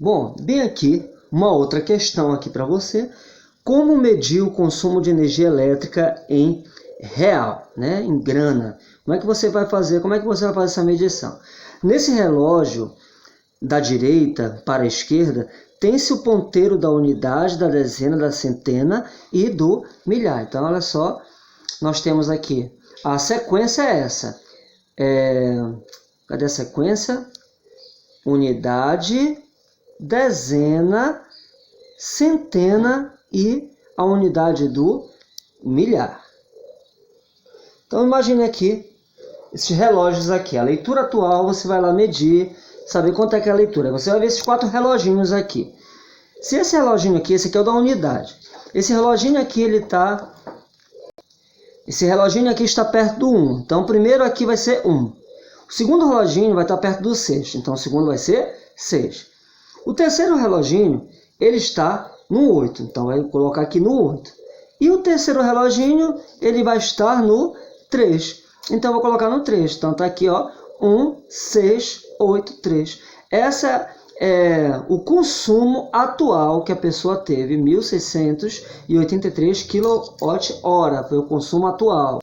Bom, bem aqui, uma outra questão aqui para você. Como medir o consumo de energia elétrica em real, né? Em grana? Como é que você vai fazer? Como é que você vai fazer essa medição? Nesse relógio, da direita para a esquerda, tem-se o ponteiro da unidade, da dezena, da centena e do milhar. Então, olha só, nós temos aqui, a sequência é essa. Cadê a sequência? Unidade, dezena, centena e a unidade do milhar. Então, imagine aqui, esses relógios aqui. A leitura atual, você vai lá medir, saber quanto é que é a leitura. Você vai ver esses 4 reloginhos aqui. Se esse reloginho aqui, esse aqui é o da unidade. Esse reloginho aqui, esse reloginho aqui está perto do 1. Então, o primeiro aqui vai ser 1. O segundo reloginho vai estar perto do 6. Então, o segundo vai ser 6. O terceiro reloginho, ele está no 8. Então, vai colocar aqui no 8. E o terceiro reloginho, ele vai estar no 3. Então, eu vou colocar no 3. Então, está aqui, ó, 1, 6, 8, 3. Essa é o consumo atual que a pessoa teve, 1.683 kWh, foi o consumo atual.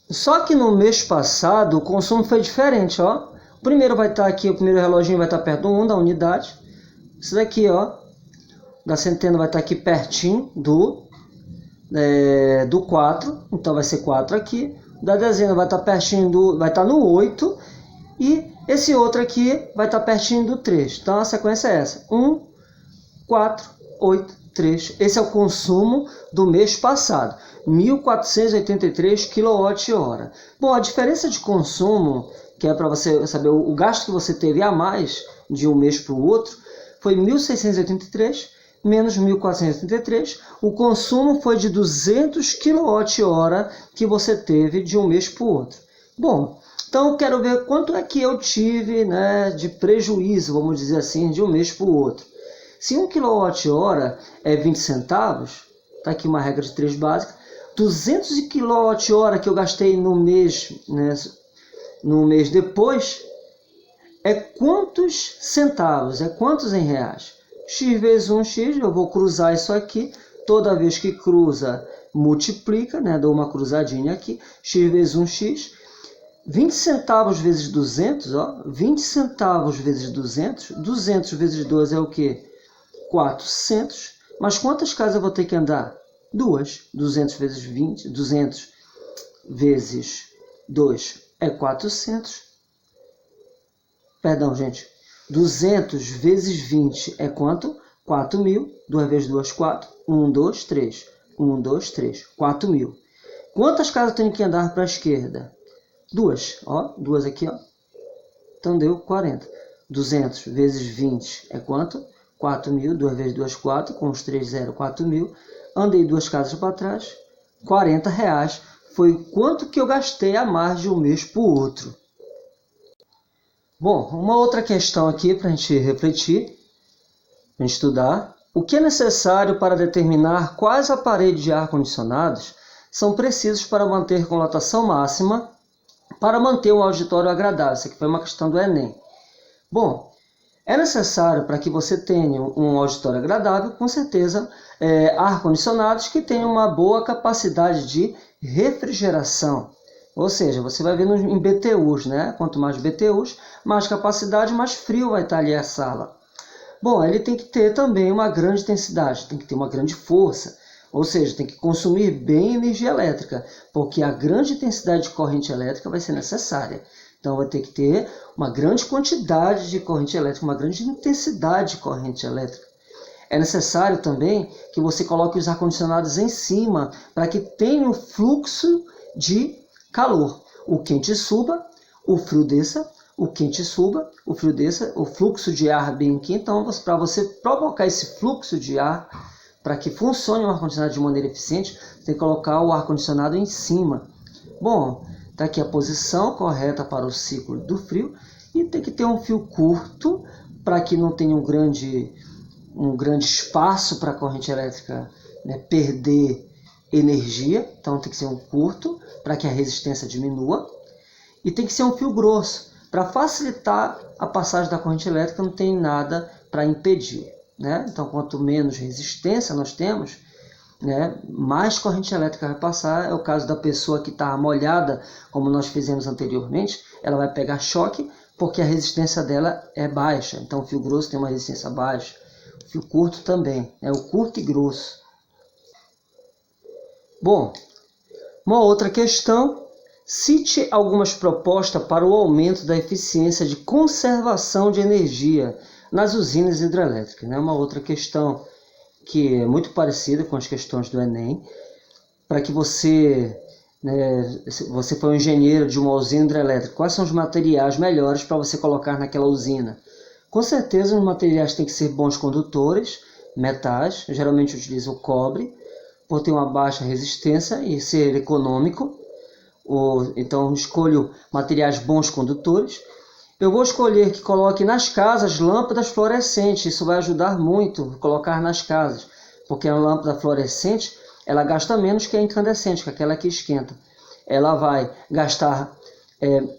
Só que no mês passado, o consumo foi diferente, ó. O primeiro vai estar aqui, o primeiro reloginho vai estar perto do 1, da unidade. Esse daqui, ó, da centena vai estar aqui pertinho do 4, então vai ser 4 aqui. Da dezena vai estar pertinho vai estar no 8 e esse outro aqui vai estar pertinho do 3. Então a sequência é essa: 1, 4, 8, 3. Esse é o consumo do mês passado, 1.483 kWh. Bom, a diferença de consumo, que é para você saber o gasto que você teve a mais de um mês para o outro, foi 1.683 menos 1.483, o consumo foi de 200 kWh que você teve de um mês para o outro. Bom, então eu quero ver quanto é que eu tive, né, de prejuízo, vamos dizer assim, de um mês para o outro. Se 1 kWh é 20 centavos, está aqui uma regra de 3 básica, 200 kWh que eu gastei no mês, né, no mês depois, é quantos centavos, é quantos em reais? X vezes 1x, eu vou cruzar isso aqui, toda vez que cruza, multiplica, né? Dou uma cruzadinha aqui, x vezes 1x, 20 centavos vezes 200, ó, 20 centavos vezes 200, 200 vezes 2 é o quê? 400, mas quantas casas eu vou ter que andar? 2, 200 vezes 20, 200 vezes 2 é 400, perdão, gente, 200 vezes 20 é quanto? 4.000. 2 vezes 2, 4. 1, 2, 3. 1, 2, 3. 4.000. Quantas casas eu tenho que andar para a esquerda? 2. Ó, 2 aqui, ó. Então deu 40. 200 vezes 20 é quanto? 4.000. 2 vezes 2, 4. Com os 3, 0, 4.000. Andei 2 casas para trás. R$40. Foi quanto que eu gastei a mais de um mês para o outro. Bom, uma outra questão aqui para a gente refletir, para a gente estudar. O que é necessário para determinar quais aparelhos de ar-condicionados são precisos para manter com lotação máxima, para manter um auditório agradável? Isso aqui foi uma questão do Enem. Bom, é necessário para que você tenha um auditório agradável, com certeza, ar-condicionados que tenham uma boa capacidade de refrigeração. Ou seja, você vai ver em BTUs, né? Quanto mais BTUs, mais capacidade, mais frio vai estar ali a sala. Bom, ele tem que ter também uma grande intensidade, tem que ter uma grande força. Ou seja, tem que consumir bem energia elétrica, porque a grande intensidade de corrente elétrica vai ser necessária. Então, vai ter que ter uma grande quantidade de corrente elétrica, uma grande intensidade de corrente elétrica. É necessário também que você coloque os ar-condicionados em cima, para que tenha um fluxo de calor. O quente suba, o frio desça, o quente suba, o frio desça, o fluxo de ar bem aqui. Então, para você provocar esse fluxo de ar, para que funcione o ar-condicionado de maneira eficiente, você tem que colocar o ar-condicionado em cima. Bom, está aqui a posição correta para o ciclo do frio. E tem que ter um fio curto, para que não tenha um grande espaço para a corrente elétrica, né, perder energia. Então tem que ser um curto, para que a resistência diminua. E tem que ser um fio grosso, para facilitar a passagem da corrente elétrica, não tem nada para impedir, né? Então, quanto menos resistência nós temos, né, mais corrente elétrica vai passar. É o caso da pessoa que está molhada, como nós fizemos anteriormente, ela vai pegar choque porque a resistência dela é baixa. Então, o fio grosso tem uma resistência baixa, o fio curto também, é o curto e grosso. Bom, uma outra questão: cite algumas propostas para o aumento da eficiência de conservação de energia nas usinas hidrelétricas. Uma outra questão que é muito parecida com as questões do Enem, para que você, se você for um engenheiro de uma usina hidrelétrica, quais são os materiais melhores para você colocar naquela usina? Com certeza os materiais têm que ser bons condutores, metais, geralmente utilizam o cobre, por ter uma baixa resistência e ser econômico. Então escolho materiais bons condutores. Eu vou escolher que coloque nas casas lâmpadas fluorescentes. Isso vai ajudar muito colocar nas casas, porque a lâmpada fluorescente ela gasta menos que a incandescente, que é aquela que esquenta. Ela vai gastar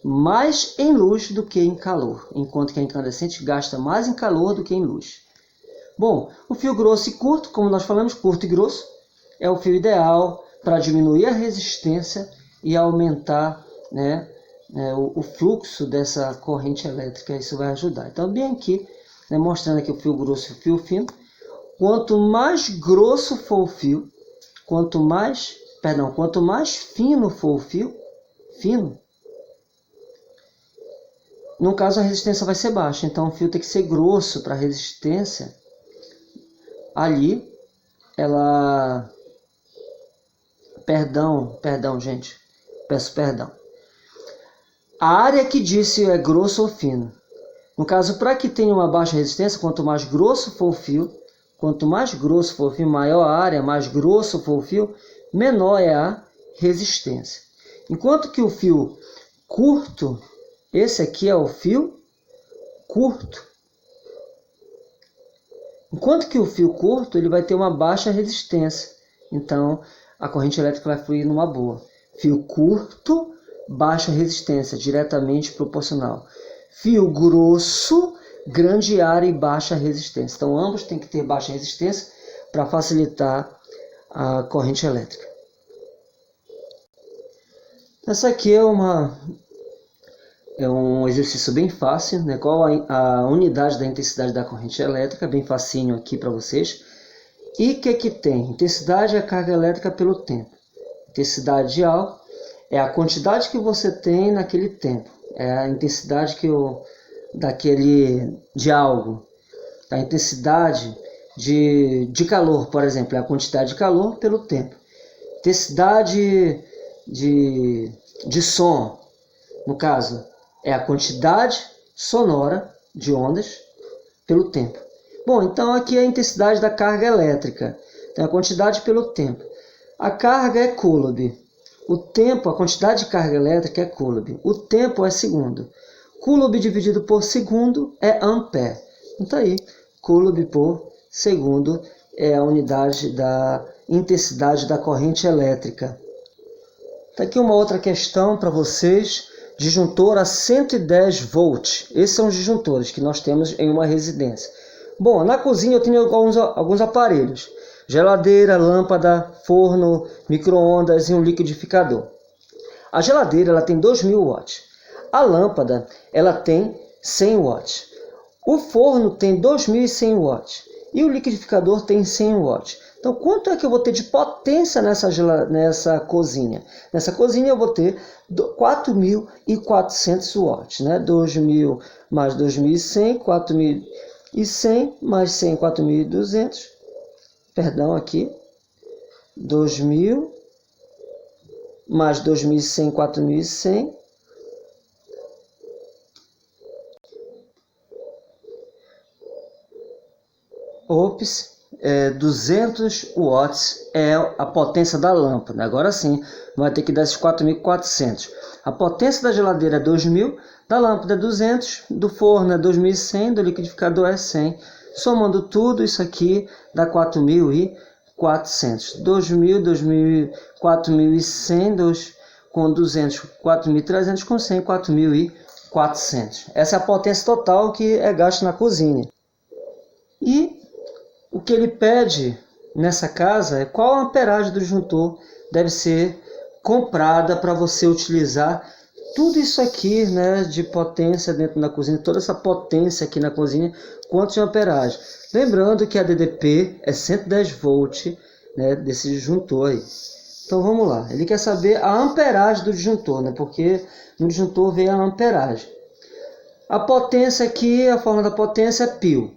mais em luz do que em calor, enquanto que a incandescente gasta mais em calor do que em luz. Bom, o fio grosso e curto, como nós falamos, curto e grosso, é o fio ideal para diminuir a resistência e aumentar, o fluxo dessa corrente elétrica. Isso vai ajudar. Então, bem aqui, mostrando aqui o fio grosso e o fio fino. Quanto mais grosso for o fio, quanto mais fino for o fio, no caso a resistência vai ser baixa. Então, o fio tem que ser grosso para a resistência. Ali, ela... Perdão, gente. Peço perdão. A área que disse é grosso ou fino. No caso, para que tenha uma baixa resistência, quanto mais grosso for o fio, maior a área, mais grosso for o fio, menor é a resistência. Enquanto que o fio curto, esse aqui é o fio curto. Enquanto que o fio curto, ele vai ter uma baixa resistência. Então, a corrente elétrica vai fluir numa boa. Fio curto, baixa resistência, diretamente proporcional. Fio grosso, grande área e baixa resistência. Então, ambos têm que ter baixa resistência para facilitar a corrente elétrica. Essa aqui é um exercício bem fácil, Qual a unidade da intensidade da corrente elétrica? Bem facinho aqui para vocês. E o que tem? Intensidade é a carga elétrica pelo tempo. Intensidade de algo é a quantidade que você tem naquele tempo. É a intensidade de algo. A intensidade de calor, por exemplo, é a quantidade de calor pelo tempo. Intensidade de som, no caso, é a quantidade sonora de ondas pelo tempo. Bom, então aqui é a intensidade da carga elétrica. Então, a quantidade pelo tempo. A carga é coulomb. O tempo, a quantidade de carga elétrica é coulomb. O tempo é segundo. Coulomb dividido por segundo é ampere. Então, aí, coulomb por segundo é a unidade da intensidade da corrente elétrica. Está aqui uma outra questão para vocês. Disjuntor a 110 volts. Esses são os disjuntores que nós temos em uma residência. Bom, na cozinha eu tenho alguns aparelhos. Geladeira, lâmpada, forno, micro-ondas e um liquidificador. A geladeira ela tem 2.000 watts. A lâmpada ela tem 100 watts. O forno tem 2.100 watts. E o liquidificador tem 100 watts. Então, quanto é que eu vou ter de potência nessa cozinha? Nessa cozinha eu vou ter 4.400 watts. 2.000 mais 2.100, 4.100 mais 100, 4.200. Perdão, aqui. 2.000 mais 2.100, 4.100. Ops. 200 watts é a potência da lâmpada. Agora sim, vai ter que dar esses 4.400. A potência da geladeira é 2.000, da lâmpada é 200, do forno é 2.100, do liquidificador é 100. Somando tudo, isso aqui dá 4.400. 2.000, 4.100, com 200, 4.300, com 100, 4.400. 400. Essa é a potência total que é gasta na cozinha. E o que ele pede nessa casa é qual a amperagem do disjuntor deve ser comprada para você utilizar tudo isso aqui, né, de potência dentro da cozinha, toda essa potência aqui na cozinha, quanto de amperagem. Lembrando que a DDP é 110 volt, né, desse disjuntor aí. Então vamos lá, ele quer saber a amperagem do disjuntor, né, porque no disjuntor vem a amperagem. A potência aqui, a forma da potência é π.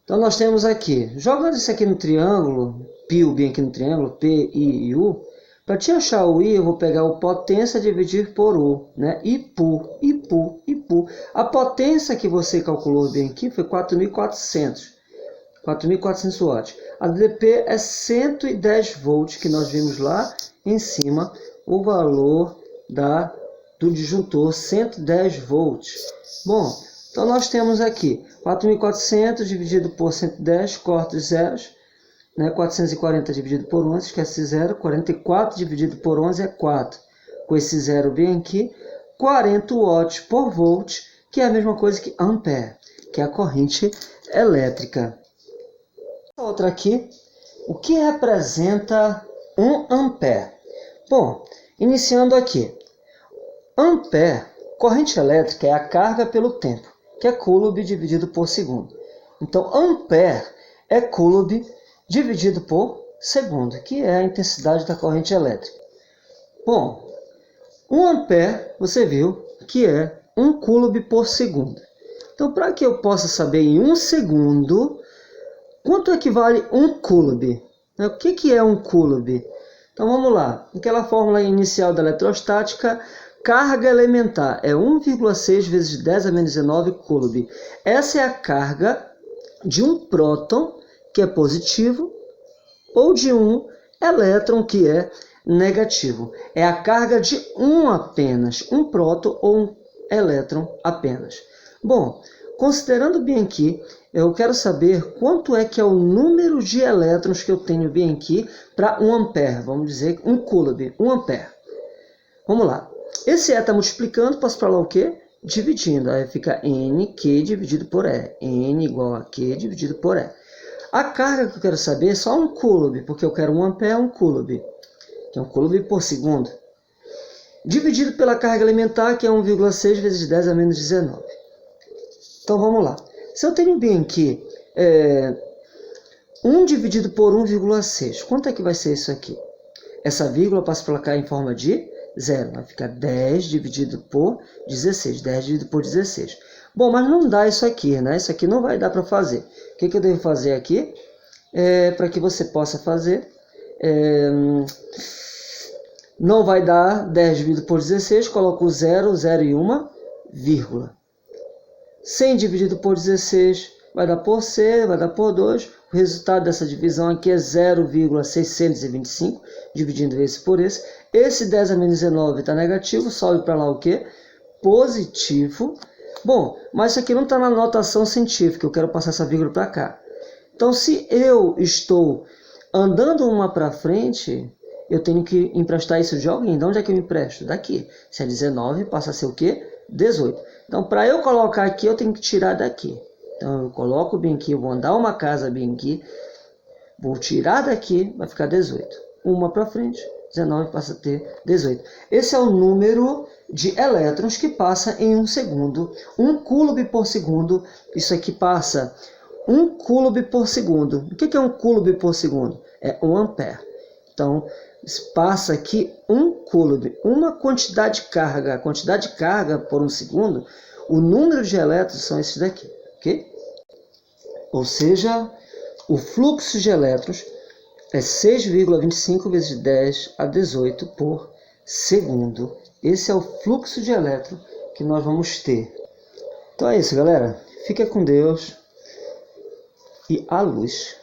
Então nós temos aqui, jogando isso aqui no triângulo, π bem aqui no triângulo, P, I e U, para te achar o I, eu vou pegar o potência dividir por U, né? IPU. A potência que você calculou bem aqui foi 4.400 watts. A DDP é 110 volts, que nós vimos lá em cima, o valor do disjuntor, 110 volts. Bom, então nós temos aqui 4.400 dividido por 110, corta os zeros. 440 dividido por 11, esquece zero. 44 dividido por 11 é 4. Com esse zero bem aqui, 40 watts por volt, que é a mesma coisa que ampere, que é a corrente elétrica. Outra aqui, o que representa 1 ampere? Bom, iniciando aqui. Ampere, corrente elétrica, é a carga pelo tempo, que é coulomb dividido por segundo. Então, ampere é coulomb dividido por segundo, que é a intensidade da corrente elétrica. Bom, 1 ampere, você viu que é 1 coulomb por segundo. Então, para que eu possa saber em 1 segundo quanto equivale 1 coulomb? O que é 1 coulomb? Então, vamos lá. Aquela fórmula inicial da eletrostática, carga elementar é 1,6 vezes 10 a menos 19 coulomb. Essa é a carga de um próton, que é positivo, ou de um elétron, que é negativo. É a carga de um apenas, um próton ou um elétron apenas. Bom, considerando bem aqui, eu quero saber quanto é que é o número de elétrons que eu tenho bem aqui para 1 ampere. Vamos dizer 1 coulomb, 1 ampere. Vamos lá. Esse E está multiplicando, passo para lá o quê? Dividindo. Aí fica NQ dividido por E. N igual a Q dividido por E. A carga que eu quero saber é só 1 coulomb, porque eu quero 1 ampere, 1 coulomb, que é 1 coulomb por segundo, dividido pela carga elementar, que é 1,6 vezes 10 a menos 19. Então vamos lá. Se eu tenho bem aqui 1 dividido por 1,6, quanto é que vai ser isso aqui? Essa vírgula passa para cá em forma de zero, vai ficar 10 dividido por 16, 10 dividido por 16. Bom, mas não dá isso aqui, né? Isso aqui não vai dar para fazer. O que eu devo fazer aqui? Para que você possa fazer, não vai dar 10 dividido por 16, coloco o 0, 0 e 1, vírgula. 100 dividido por 16 vai dar por C, vai dar por 2. O resultado dessa divisão aqui é 0,625, dividindo esse por esse. Esse 10 a menos 19 está negativo, sobe para lá o quê? Positivo. Bom, mas isso aqui não está na notação científica, eu quero passar essa vírgula para cá. Então, se eu estou andando uma para frente, eu tenho que emprestar isso de alguém. De onde é que eu empresto? Daqui. Se é 19, passa a ser o quê? 18. Então, para eu colocar aqui, eu tenho que tirar daqui. Então, eu coloco bem aqui, eu vou andar uma casa bem aqui, vou tirar daqui, vai ficar 18. Uma para frente, 19 passa a ter 18. Esse é o número de elétrons que passa em 1 segundo. 1 coulomb por segundo, isso aqui passa 1 coulomb por segundo. O que é 1 coulomb por segundo? É 1 ampere. Então, passa aqui 1 coulomb, uma quantidade de carga. A quantidade de carga por 1 segundo, o número de elétrons são esses daqui, ok? Ou seja, o fluxo de elétrons é 6,25 vezes 10 a 18 por segundo. Esse é o fluxo de elétron que nós vamos ter. Então é isso, galera. Fica com Deus e a luz.